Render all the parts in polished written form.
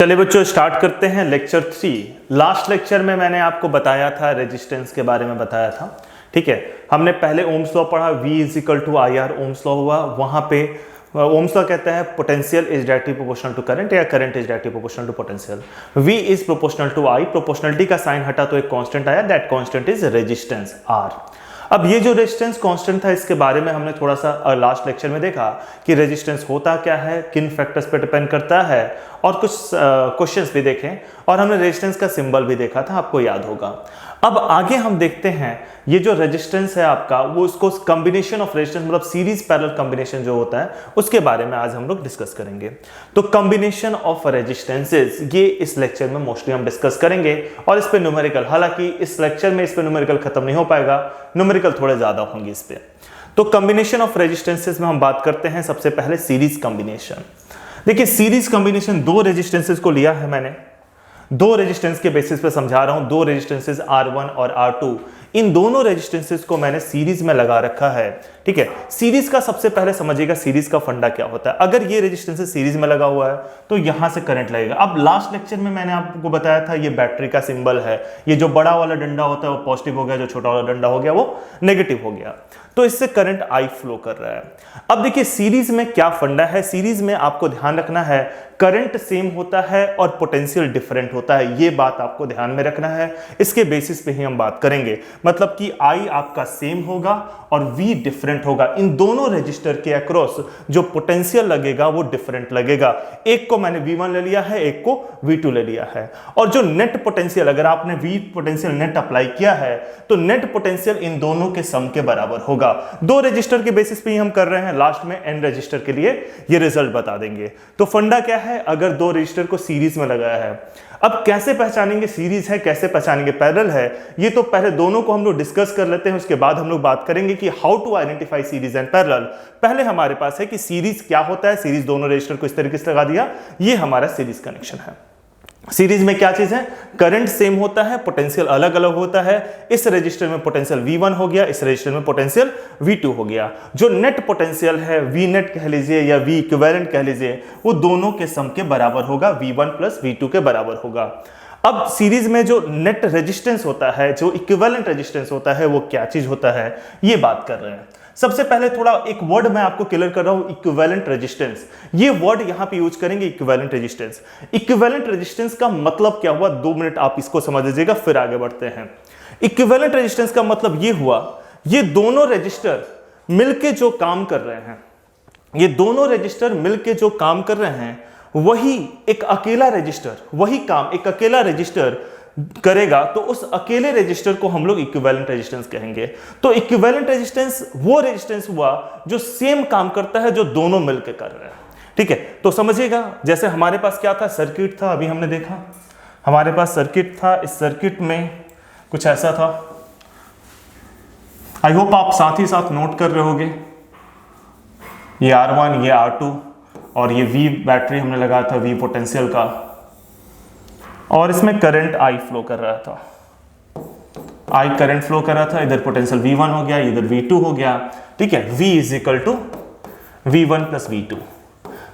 चलिए बच्चों स्टार्ट करते हैं लेक्चर 3। लास्ट लेक्चर में मैंने आपको बताया था, रेजिस्टेंस के बारे में बताया था। ठीक है, हमने पहले ओम्स लॉ पढ़ा, V is equal to I R Ohm's law हुआ। वहां पे ओम्स लॉ कहता है potential is directly proportional to current या current is directly proportional to potential. V is proportional to I, proportionality का साइन हटा तो एक कांस्टेंट आया, that constant is resistance R। अब ये जो रेजिस्टेंस कांस्टेंट था, इसके बारे में हमने थोड़ा सा लास्ट लेक्चर में देखा कि रेजिस्टेंस होता क्या है, किन फैक्टर्स पे डिपेंड करता है, और कुछ क्वेश्चंस भी देखे, और हमने रेजिस्टेंस का सिंबल भी देखा था, आपको याद होगा। अब आगे हम देखते हैं ये जो रेजिस्टेंस है आपका, वो उसको कॉम्बिनेशन ऑफ रेजिस्टेंस मतलब सीरीज पैरेलल कॉम्बिनेशन जो होता है उसके बारे में आज हम लोग डिस्कस करेंगे। तो कॉम्बिनेशन ऑफ रेजिस्टेंसेस ये इस लेक्चर में मोस्टली हम डिस्कस करेंगे, और इस पे न्यूमेरिकल, हालांकि इस लेक्चर में इस पे न्यूमेरिकल खत्म नहीं हो पाएगा, न्यूमेरिकल थोड़े ज्यादा होंगे इस पे। तो कॉम्बिनेशन ऑफ रेजिस्टेंसेस में हम बात करते हैं सबसे पहले सीरीज कॉम्बिनेशन। देखिए सीरीज कॉम्बिनेशन, दो रेजिस्टेंसेस को लिया है मैंने, दो रेजिस्टेंस के बेसिस पे समझा रहा हूं, दो रेजिस्टेंसेस R1 और R2, इन दोनों रेजिस्टेंसेस को मैंने सीरीज में लगा रखा है। ठीक है, सीरीज का सबसे पहले समझिएगा सीरीज का फंडा क्या होता है। अगर ये रेजिस्टेंसेस सीरीज में लगा हुआ है तो यहां से करंट लगेगा। अब लास्ट लेक्चर में मैंने आपको बताया था ये बैटरी का सिंबल है, ये जो बड़ा वाला डंडा होता है वो पॉजिटिव हो गया, जो छोटा वाला डंडा हो गया वो नेगेटिव हो गया, तो इससे करंट I फ्लो कर रहा है। अब देखिए सीरीज में क्या फंडा है, सीरीज में आपको ध्यान रखना है करंट सेम होता है और पोटेंशियल डिफरेंट होता है, ये बात आपको ध्यान में रखना है। इसके बेसिस पे ही हम बात करेंगे, मतलब कि I आपका सेम होगा और V डिफरेंट होगा। इन दोनों रजिस्टर के अक्रॉस जो पोटेंशियल लगेगा वो डिफरेंट लगेगा। एक को मैंने V1 ले लिया है, एक को V2 ले लिया है, और जो नेट पोटेंशियल, अगर आपने V पोटेंशियल नेट अप्लाई किया है तो नेट पोटेंशियल इन दोनों के सम के बराबर होगा। दो रजिस्टर के बेसिस पे ही हम कर रहे हैं, लास्ट में n रजिस्टर के लिए ये रिजल्ट बता देंगे। तो फंडा क्या है, अगर दो रजिस्टर को सीरीज में लगाया है, अब कैसे पहचानेंगे सीरीज है, कैसे पहचानेंगे पैरेलल है, ये तो पहले दोनों को हम लोग डिस्कस कर लेते हैं, उसके बाद हम लोग बात करेंगे कि how to identify series and parallel. पहले हमारे पास है कि सीरीज क्या होता है, सीरीज दोनों रजिस्टर को इस तरीके से लगा दिया, ये हमारा सीरीज कनेक्शन है। सीरीज में क्या चीज है, करंट सेम होता है, पोटेंशियल अलग अलग होता है। इस रजिस्टर में पोटेंशियल V1 हो गया, इस रजिस्टर में पोटेंशियल V2 हो गया। जो नेट पोटेंशियल है, V नेट कह लीजिए या V इक्विवेलेंट कह लीजिए, वो दोनों के सम के बराबर होगा, V1 प्लस V2 के बराबर होगा। अब सीरीज में जो नेट रेजिस्टेंस होता है, जो इक्विवेलेंट रेजिस्टेंस होता है, वो क्या चीज होता है, ये बात कर रहे हैं। सबसे पहले थोड़ा एक वर्ड मैं आपको क्लियर कर रहा हूं, इक्विवेलेंट रेजिस्टेंस। ये वर्ड यहां पे यूज करेंगे, इक्विवेलेंट रेजिस्टेंस। इक्विवेलेंट रेजिस्टेंस का मतलब क्या हुआ, 2 मिनट आप इसको समझ लीजिएगा, फिर आगे बढ़ते हैं। इक्विवेलेंट रेजिस्टेंस का मतलब ये हुआ, ये दोनों रजिस्टर मिलके जो काम कर रहे हैं, ये दोनों रजिस्टर मिलके जो काम कर रहे हैं, वही एक अकेला रजिस्टर, वही काम एक अकेला रजिस्टर करेगा, तो उस अकेले रेजिस्टर को हम लोग इक्विवेलेंट रेजिस्टेंस कहेंगे। तो इक्विवेलेंट रेजिस्टेंस वो रेजिस्टेंस हुआ जो सेम काम करता है, जो दोनों मिलकर कर रहे हैं। ठीक है, तो समझिएगा, जैसे हमारे पास क्या था, सर्किट था, अभी हमने देखा हमारे पास सर्किट था, इस सर्किट में कुछ ऐसा था। आई होप आप साथ ही साथ नोट कर रहे होंगे, ये R1, ये R2, और ये V बैटरी हमने लगाया था, V पोटेंशियल का, और इसमें करंट I फ्लो कर रहा था, I करंट फ्लो कर रहा था, इधर पोटेंशियल V1 हो गया, इधर V2 हो गया। ठीक है, V is equal to V1 plus V2।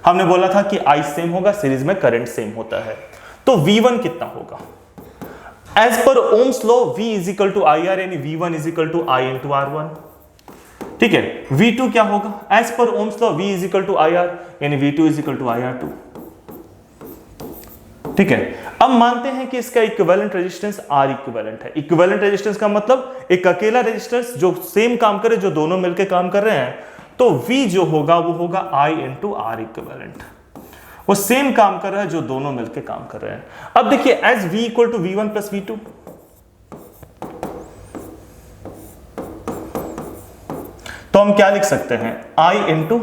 हमने बोला था कि I सेम होगा, सीरीज में करंट सेम होता है, तो V1 कितना होगा, as per Ohm's law V is equal to IR, यानी V1 is equal to I into R1। ठीक है, V2 क्या होगा, as per Ohm's law V is equal to IR, यानी V2 is equal to IR2। ठीक है, अब मानते हैं कि इसका इक्विवेलेंट रेजिस्टेंस R इक्विवेलेंट है। इक्विवेलेंट रेजिस्टेंस का मतलब एक अकेला रेजिस्टेंस जो सेम काम करे, जो दोनों मिलकर काम कर रहे हैं, तो V जो होगा वो होगा I इंटू R इक्विवेलेंट। वो सेम काम कर रहा है, जो दोनों मिलकर काम कर रहे हैं। अब देखिए, as V equal to V1 plus V2, तो हम क्या लिख सकते हैं, I into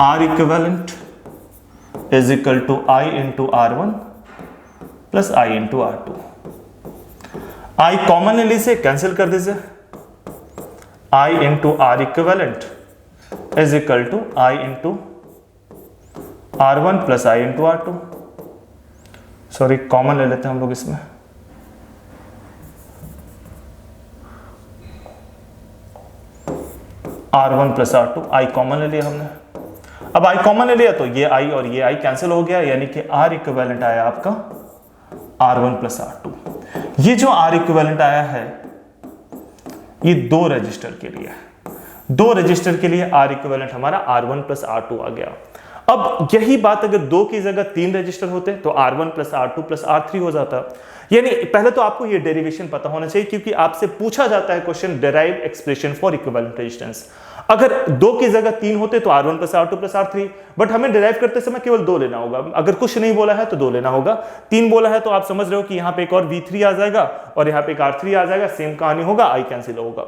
R equivalent is equal to I into R1 plus I into R2। I common ले लीजिए, कैंसिल कर दीजिए, I into R equivalent is equal to I into R1 plus I into R2। Sorry, common ले लेते हैं हम लोग इसमें, R1 plus R2, I common ले लिया हमने, अब आई कॉमन ले लिया तो ये आई और ये आई कैंसिल हो गया, यानी कि आर इक्विवेलेंट आया आपका R1 प्लस R2। ये जो आर इक्विवेलेंट आया है ये दो रजिस्टर के लिए, दो रजिस्टर के लिए आर इक्विवेलेंट हमारा R1 प्लस R2 आ गया। अब यही बात अगर दो की जगह तीन रजिस्टर होते तो R1 plus R2 plus R3 हो जाता। यानी पहले तो आपको ये डेरिवेशन पता होना चाहिए, क्योंकि आपसे पूछा जाता है question derive expression for equivalent resistance. अगर दो की जगह तीन होते तो R1 plus R2 plus R3, but हमें डिराइव करते समय केवल दो लेना होगा। अगर कुछ नहीं बोला है तो दो लेना होगा, तीन बोला है तो आप समझ रहे हो कि यहाँ पे एक और V3 आ जाएगा और यहाँ पे एक R3 आ जाएगा, सेम कहानी होगा, आई कैंसिल होगा।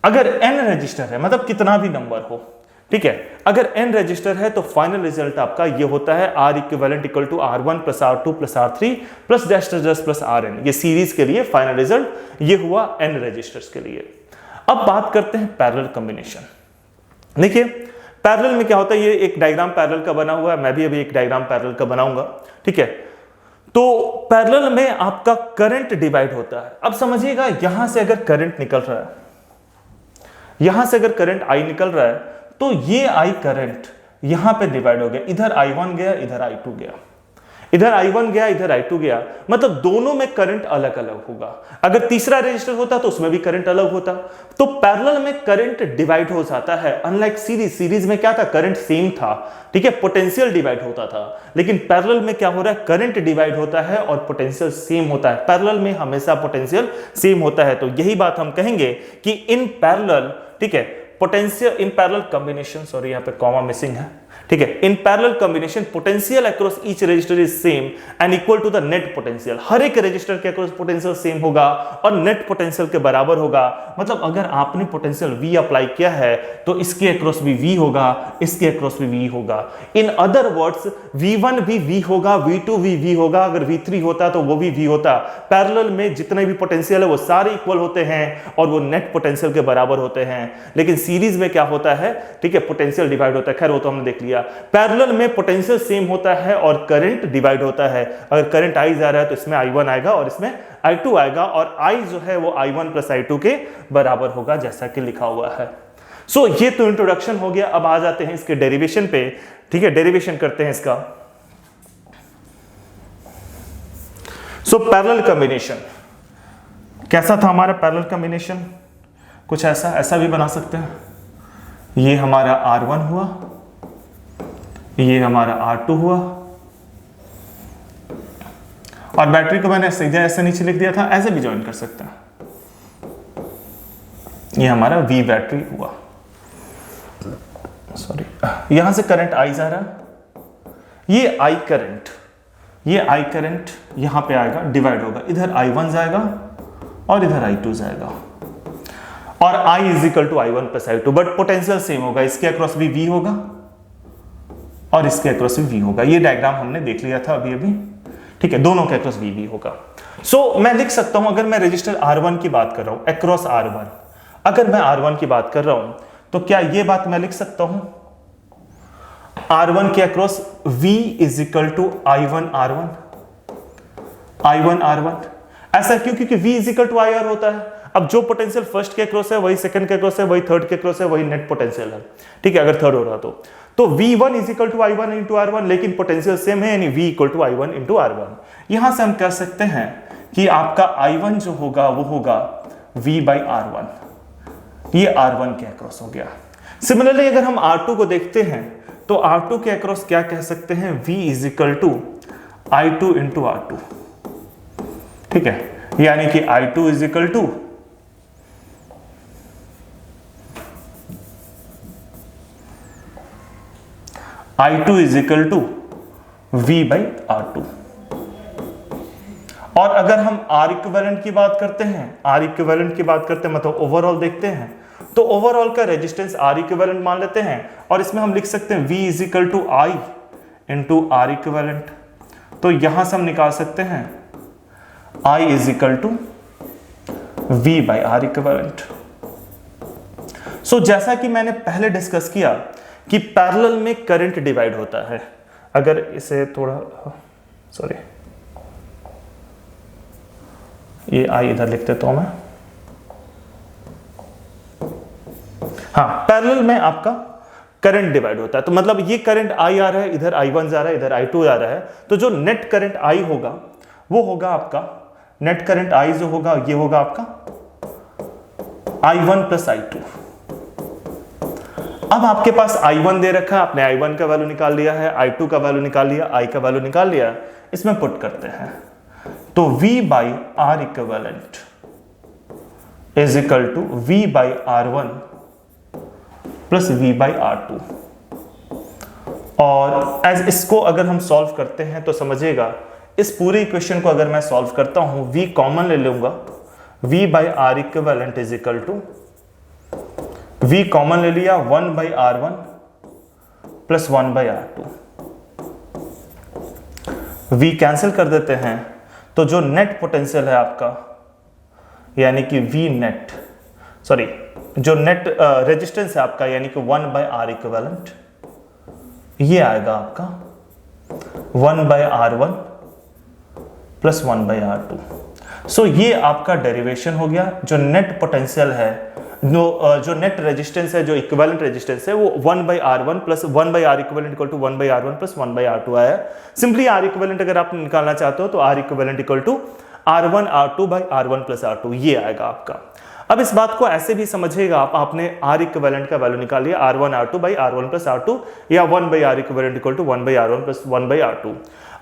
अगर n रजिस्टर है, मतलब कितना भी नंबर हो, ठीक है, अगर n रजिस्टर है तो फाइनल रिजल्ट आपका ये होता है R equivalent equal to R1 plus R2 plus R3 plus dash dash plus Rn। ये सीरीज के लिए फाइनल रिजल्ट ये हुआ n रजिस्टर्स के लिए। अब बात करते हैं पैरेलल कॉम्बिनेशन। देखिए पैरेलल में क्या होता है, ये एक डायग्राम पैरेलल का बना हुआ है, मैं भी अभी एक डायग्राम पैरेलल का बनाऊंगा, ठीक है। तो पैरेलल में आपका करंट डिवाइड होता है। अब समझिएगा यहां से अगर करंट निकल रहा है, यहां से अगर करंट आई निकल रहा है तो ये आई करंट यहां पे डिवाइड हो गया, इधर I1 गया, इधर I2 गया, इधर I1 गया, इधर I2 गया, मतलब दोनों में करंट अलग अलग होगा। अगर तीसरा रजिस्टर होता तो उसमें भी करंट अलग होता। तो पैरेलल में करंट डिवाइड हो जाता है, अनलाइक सीरीज। सीरीज में क्या था, करंट सेम था, ठीक है, पोटेंशियल डिवाइड होता था, लेकिन पैरेलल में क्या हो रहा है, करंट डिवाइड होता है और पोटेंशियल सेम होता है। पैरेलल में हमेशा पोटेंशियल सेम होता है। तो यही बात हम कहेंगे कि इन पैरेलल, ठीक है, potential in parallel combination, sorry यहाँ पे कॉमा मिसिंग है, ठीक है, in parallel combination potential across each resistor is same and equal to the net potential. हर एक रजिस्टर के अक्रॉस पोटेंशियल सेम होगा और नेट पोटेंशियल के बराबर होगा। मतलब अगर आपने पोटेंशियल V अप्लाई किया है तो इसके अक्रॉस भी V होगा, इसके अक्रॉस भी V होगा। इन अदर वर्ड्स V1 भी V होगा, V2 भी V होगा, अगर V3 होता तो वो भी V होता। पैरेलल में जितने भी पोटेंशियल है वो सारे इक्वल होते हैं और वो नेट पोटेंशियल के बराबर होते हैं। लेकिन सीरीज में क्या होता है, ठीक है, पोटेंशियल डिवाइड होता है। खैर वो तो हमने देख लिया। पैरेलल में पोटेंशियल सेम होता है और करंट डिवाइड होता है। अगर करंट I जा रहा है तो इसमें I1 आएगा और इसमें I2 आएगा, और I जो है वो I1 प्लस I2 के बराबर होगा, जैसा कि लिखा हुआ है। सो ये तो इंट्रोडक्शन हो गया। अब आ जाते हैं इसके डेरिवेशन पे, ठीक है, डेरिवेशन करते हैं इसका। सो पैरेलल कॉम्बिनेशन कैसा था हमारा पैरेलल कॉम्बिनेशन, कुछ ऐसा भी बना सकते हैं। ये हमारा R1 हुआ, ये हमारा R2 हुआ, और बैटरी को मैंने सीधे ऐसे नीचे लिख दिया था, ऐसे भी ज्वाइन कर सकते हैं। ये हमारा V बैटरी हुआ, सॉरी, यहां से करंट I जा रहा, ये I करंट, ये I करंट यहां पे आएगा, डिवाइड होगा, इधर I1 जाएगा और इधर I2 जाएगा, और I is equal to I1 plus I2, but potential same होगा। इसके अक्रॉस भी V होगा और इसके अक्रॉस भी V होगा। ये डायग्राम हमने देख लिया था अभी अभी, ठीक है, दोनों के अक्रॉस V होगा। सो मैं लिख सकता हूं, अगर मैं रजिस्टर R1 की बात कर रहा हूं, अक्रॉस R1, अगर मैं R1 की बात कर रहा हूं तो क्या ये बात मैं लिख सकता हूं, R1 के across V is equal to I1 R1, I1 R1। ऐसा क्यों, क्योंकि V is equal to IR होता है। अब जो पोटेंशियल फर्स्ट के अक्रॉस है वही सेकंड के अक्रॉस है, वही थर्ड के अक्रॉस है, वही नेट पोटेंशियल है, ठीक है, अगर थर्ड हो रहा तो V1 is equal to I1 into R1, लेकिन पोटेंशियल सेम है, यानी V equal to I1 into R1। यहां से हम कह सकते हैं कि आपका I1 जो होगा वो होगा V बाई R1, ये R1 के अक्रॉस हो गया। सिमिलरली अगर हम R2 को देखते हैं तो R2 के अक्रॉस क्या कह सकते हैं, V is equal to I2 into R2, ठीक है, यानी कि I2 is equal to I2 is equal to V by R2। और अगर हम R इक्विवेलेंट की बात करते हैं, R इक्विवेलेंट की बात करते हैं, मतलब ओवरऑल देखते हैं, तो ओवरऑल का रेजिस्टेंस R इक्विवेलेंट मान लेते हैं, और इसमें हम लिख सकते हैं V is equal to I into R equivalent. तो यहां से हम निकाल सकते हैं I is equal to V by R equivalent. So जैसा कि मैंने पहले डिस्कस किया कि पैरेलल में करंट डिवाइड होता है। अगर इसे थोड़ा, सॉरी, ये I इधर लिख देता हूं मैं, हाँ, पैरेलल में आपका करंट डिवाइड होता है। तो मतलब ये करंट आई आ रहा है, इधर I1 जा रहा है, इधर I2 जा रहा है, तो जो नेट करंट आई होगा वो होगा आपका, नेट करंट आई जो होगा ये होगा आपका I1 प्लस I2। अब आपके पास I1 दे रखा है, आपने I1 का वैल्यू निकाल लिया है, I2 का वैल्यू निकाल लिया, I का वैल्यू निकाल लिया, इसमें पुट करते हैं तो V by R equivalent is equal to V by R1 plus V by R2। और एज इसको अगर हम सॉल्व करते हैं तो समझिएगा, इस पूरे इक्वेशन को अगर मैं सॉल्व करता हूं, V कॉमन ले लूंगा, V by R equivalent is equal to, V common ले लिया 1 by R1 plus 1 by R2, V cancel कर देते हैं, तो जो नेट पोटेंशियल है आपका यानी कि V नेट, सॉरी जो नेट रेजिस्टेंस है आपका यानी कि 1 बाई आर इक्विवेलेंट, ये आएगा आपका 1 by R1 plus 1 by R2। सो ये आपका डेरिवेशन हो गया। जो नेट पोटेंशियल है, जो नेट रेजिस्टेंस है, जो इक्विवेलेंट रेजिस्टेंस है, वो 1 by R1 plus 1 by R equivalent equal to 1 by R1 plus 1 by R2 आया है। सिंपली आर इक्विवेलेंट अगर आप निकालना चाहते हो तो R equivalent equal to R1 R2 by R1 plus R2, ये आएगा आपका। अब इस बात को ऐसे भी समझिएगा आप, आपने आर इक्विवेलेंट का वैल्यू निकाल लिया R1 R2 by R1 plus R2 या 1 by R equivalent equal to 1 by R1 plus 1 by R2।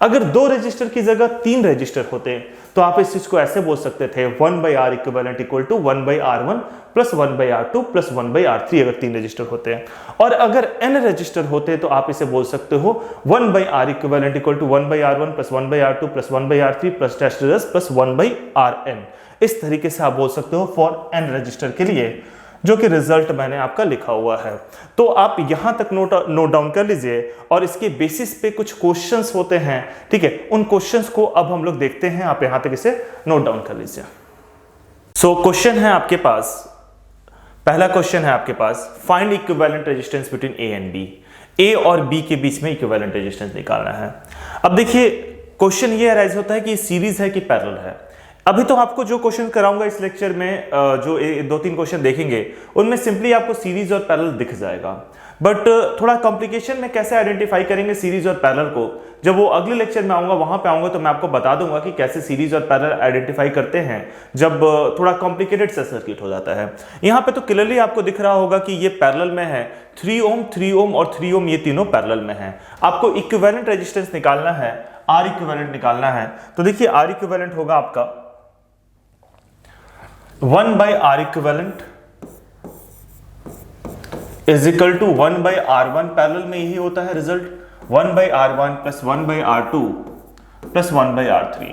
अगर 2 रजिस्टर की जगह 3 रजिस्टर होते तो आप इस चीज को ऐसे बोल सकते थे 1 by R equivalent equal to 1 by R1 plus 1 by R2 plus 1 by R3 अगर 3 रजिस्टर होते हैं। और अगर n रजिस्टर होते तो आप इसे बोल सकते हो 1 by R equivalent equal to 1 by R1 plus 1 by R2 plus 1 by R3 plus testers plus 1 by Rn। इस तरीके से आप बोल सकते हो फॉर n रजिस्टर के लिए, जो कि रिजल्ट मैंने आपका लिखा हुआ है। तो आप यहां तक नोट डाउन कर लीजिए और इसके बेसिस पे कुछ क्वेश्चंस होते हैं, ठीक है, उन क्वेश्चंस को अब हम लोग देखते हैं। आप यहां तक इसे नोट डाउन कर लीजिए। सो क्वेश्चन है आपके पास, पहला क्वेश्चन है आपके पास, find equivalent resistance between A and B. A और बी के बीच में इक्विवेलेंट रेजिस्टेंस निकालना है। अब देखिए क्वेश्चन ये अराइज होता है कि सीरीज है कि पैरेलल है। अभी तो आपको जो क्वेश्चन कराऊंगा इस लेक्चर में, जो 2-3 क्वेश्चन देखेंगे उनमें सिंपली आपको सीरीज और पैरेलल दिख जाएगा। बट थोड़ा कॉम्प्लिकेशन में कैसे आइडेंटिफाई करेंगे सीरीज और पैरेलल को, जब वो अगले लेक्चर में आऊंगा वहां पे आऊंगा तो मैं आपको बता दूंगा कि कैसे सीरीज और पैरेलल आइडेंटिफाई करते हैं जब थोड़ा कॉम्प्लिकेटेड सा सर्किट हो जाता है। यहाँ पे तो क्लियरली आपको दिख रहा होगा कि ये पैरेलल में है, 3 ओम 3 ओम और 3 ओम, ये तीनों पैरेलल में है। आपको इक्विवेलेंट रेजिस्टेंस निकालना है, आर इक्विवेलेंट निकालना है। तो देखिए आर इक्विवेलेंट होगा आपका 1 by R equivalent is equal to 1 by R1, parallel में यही होता है result, 1 by R1 plus 1 by R2 plus 1 by R3।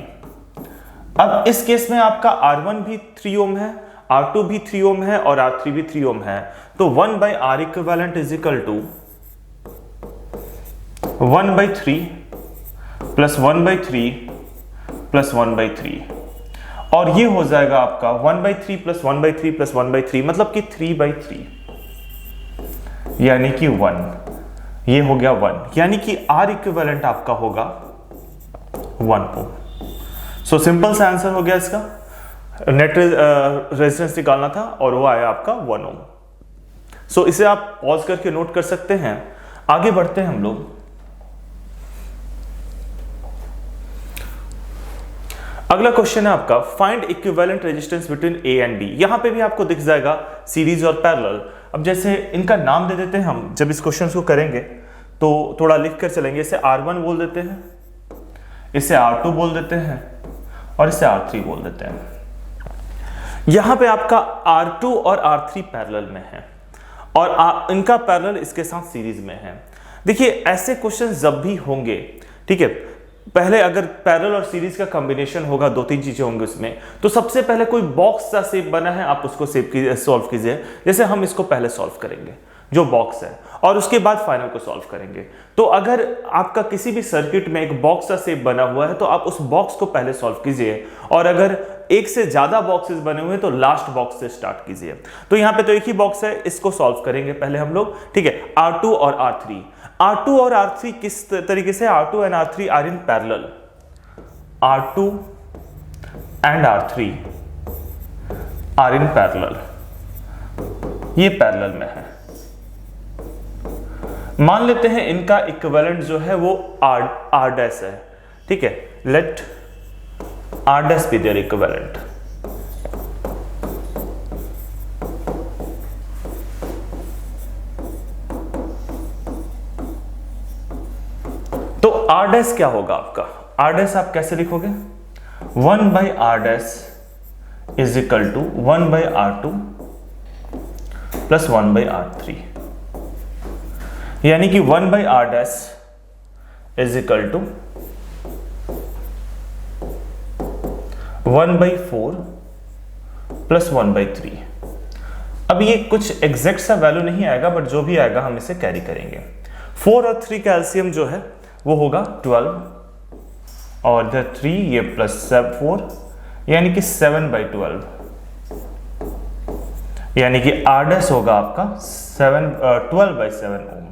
अब इस केस में आपका R1 भी 3 ओम है, R2 भी 3 ओम है और R3 भी 3 ओम है। तो 1 by R equivalent is equal to 1 by 3 plus 1 by 3 plus 1 by 3, और ये हो जाएगा आपका 1 by 3 plus 1 by 3 plus 1 by 3, मतलब कि 3 बाई 3 यानी कि 1, ये हो गया 1, यानी कि आर इक्विवेलेंट आपका होगा 1 ओम। सो सिंपल सा आंसर हो गया इसका, नेट रेजिस्टेंस निकालना था और वो आया आपका 1 ओम। सो इसे आप पॉज करके नोट कर सकते हैं। आगे बढ़ते हैं हम लोग। अगला क्वेश्चन है आपका find equivalent resistance between A and B. यहां पे भी आपको दिख जाएगा सीरीज और पैरेलल। अब जैसे इनका नाम दे देते हैं हम, जब इस क्वेश्चन को करेंगे तो थोड़ा लिख कर चलेंगे। इसे R1 बोल देते हैं, इसे R2 बोल देते हैं और इसे R3 बोल देते हैं। यहां पे आपका R2 और R3 पैरेलल में है और इनका पैरेलल इसके साथ सीरीज में है। देखिए ऐसे क्वेश्चन जब भी होंगे, ठीक है, पहले अगर पैरेलल और सीरीज का कॉम्बिनेशन होगा, 2-3 चीजें होंगी उसमें, तो सबसे पहले कोई बॉक्स सा शेप बना है आप उसको सॉल्व कीजिए। जैसे हम इसको पहले सॉल्व करेंगे जो बॉक्स है और उसके बाद फाइनल को सॉल्व करेंगे। तो अगर आपका किसी भी सर्किट में एक बॉक्स सा शेप बना हुआ है तो आप उस बॉक्स को पहले सॉल्व कीजिए, और अगर एक से ज्यादा बॉक्सेस बने हुए हैं तो लास्ट बॉक्स से स्टार्ट कीजिए। तो यहाँ पे तो एक ही बॉक्स है, इसको सॉल्व करेंगे पहले हम लोग, ठीक है। R2 और R3, R2 और R3 किस तरीके से, R2 and R3 are in parallel, R2 and R3 are in parallel, ये पैरेलल में है। मान लेते हैं इनका इक्विवेलेंट जो है वो आर डैश है, ठीक है, let R dash be their equivalent. तो आर डैश क्या होगा आपका, आर डैश आप कैसे लिखोगे, 1 by R dash is equal to 1 by R2 plus 1 by R3, यानी कि 1 by R dash is equal to 1 by 4 plus 1 by 3। अब ये कुछ एग्जैक्ट सा वैल्यू नहीं आएगा, बट जो भी आएगा हम इसे कैरी करेंगे। 4 और 3 का एलसीएम जो है वो होगा 12 और इधर 3 ये प्लस 4, यानी कि 7 बाई 12, यानी कि आर डैश होगा आपका 12 बाई 7 ओम,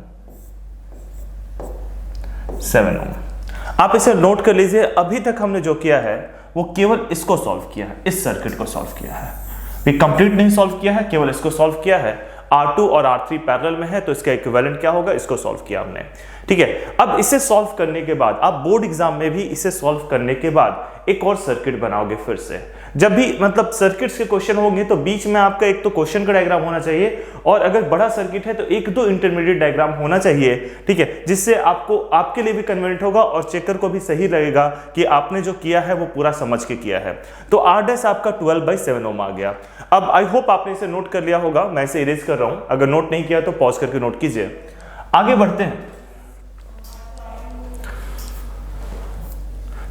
7 ओम। आप इसे नोट कर लीजिए। अभी तक हमने जो किया है वो केवल इसको सॉल्व किया है, इस सर्किट को सॉल्व किया है, भी कंप्लीट नहीं सॉल्व किया है, केवल इसको सॉल्व किया है। R2 और R3 पैरेलल में है तो इसका इक्विवेलेंट क्या होगा, इसको सॉल्व किया हमने, ठीक है। अब इसे सॉल्व करने के बाद आप बोर्ड एग्जाम में भी इसे सॉल्व करने के बाद एक और सर्किट बनाओगे फिर से। जब भी मतलब सर्किट्स के क्वेश्चन होंगे तो बीच में आपका एक तो क्वेश्चन का डायग्राम होना चाहिए, और अगर बड़ा सर्किट है तो 1-2 इंटरमीडिएट डायग्राम होना चाहिए, ठीक है, जिससे आपको आपके लिए भी कन्वीनियंट होगा और चेकर को भी सही लगेगा कि आपने जो किया है वो पूरा समझ के किया है। तो आर डैश आपका 12 बाई 7 ओम आ गया। अब आई होप आपने इसे नोट कर लिया होगा, मैं इसे इरेज कर रहा हूं, अगर नोट नहीं किया तो पॉज करके नोट कीजिए। आगे बढ़ते हैं।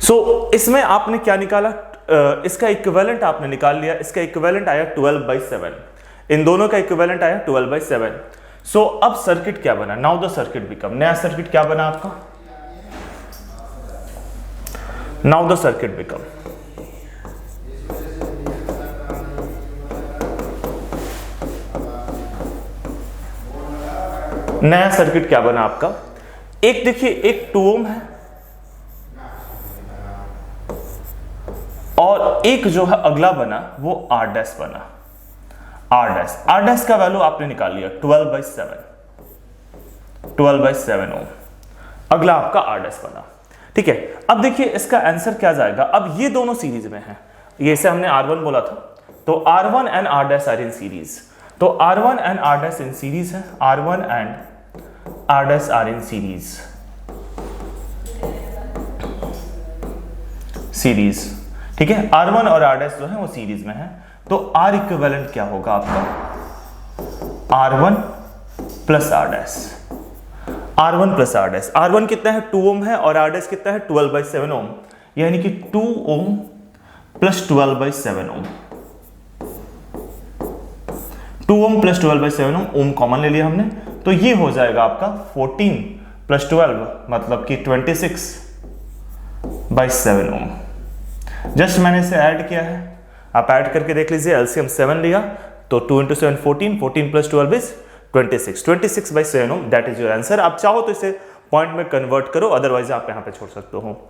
सो इसमें आपने क्या निकाला, इसका इक्विवेलेंट आपने निकाल लिया, इसका इक्विवेलेंट आया 12 बाई 7, इन दोनों का इक्विवेलेंट आया 12 बाई 7। सो अब सर्किट क्या बना, नाउ द सर्किट बिकम, नया सर्किट क्या बना आपका, नाउ द सर्किट बिकम, नया सर्किट क्या बना आपका, एक देखिए एक 2 ओम है और एक जो है अगला बना वो आर डैश बना, आर डैश का वैल्यू आपने निकाल लिया 12 बाई 7 ओम, अगला आपका आर डैश बना, ठीक है। अब देखिए इसका आंसर क्या जाएगा, अब ये दोनों सीरीज में है, ये से हमने R1 बोला था, तो R1 and R dash are in series, तो R1 and R dash in series है, R1 and R dash are in series, ठीक है। R1 और R डैश जो है वो सीरीज में है, तो R इक्विवेलेंट क्या होगा आपका, R1 plus R dash, R1 plus R dash, R1 कितना है 2 ओम है और R डैश कितना है 12 बाई 7 ओम, यानी कि 2 ohm plus 12 by 7 ohm, 2 ohm plus 12 by 7 ohm common ले लिया हमने, तो ये हो जाएगा आपका 14 प्लस 12 मतलब कि 26 बाई 7 ओम। जस्ट मैंने इसे ऐड किया है, आप ऐड करके देख लीजिए, एलसीएम 7 लिया तो 2 × 7 14, 14 plus 12 is 26 by 7 ohm, that is your answer. आप चाहो तो इसे पॉइंट में कन्वर्ट करो, अदरवाइज आप यहाँ पे छोड़ सकते हो।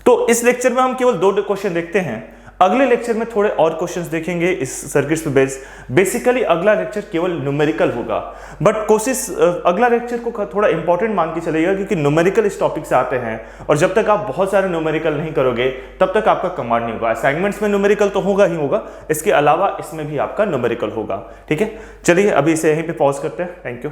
तो इस लेक्चर में हम केवल 2 क्वेश्चन देखते हैं, अगले लेक्चर में थोड़े और क्वेश्चंस देखेंगे इस सर्किट्स पे बेसिकली अगला लेक्चर केवल न्यूमेरिकल होगा, बट कोशिश अगला लेक्चर को थोड़ा इंपॉर्टेंट मान के चलेगा, क्योंकि न्यूमेरिकल इस टॉपिक से आते हैं, और जब तक आप बहुत सारे न्यूमेरिकल नहीं करोगे तब तक आपका कमांड नहीं होगा। असाइनमेंट्स में न्यूमेरिकल तो होगा ही होगा, इसके अलावा इसमें भी आपका न्यूमेरिकल होगा, ठीक है। चलिए अभी इसे यहीं पे पॉज करते हैं, थैंक यू।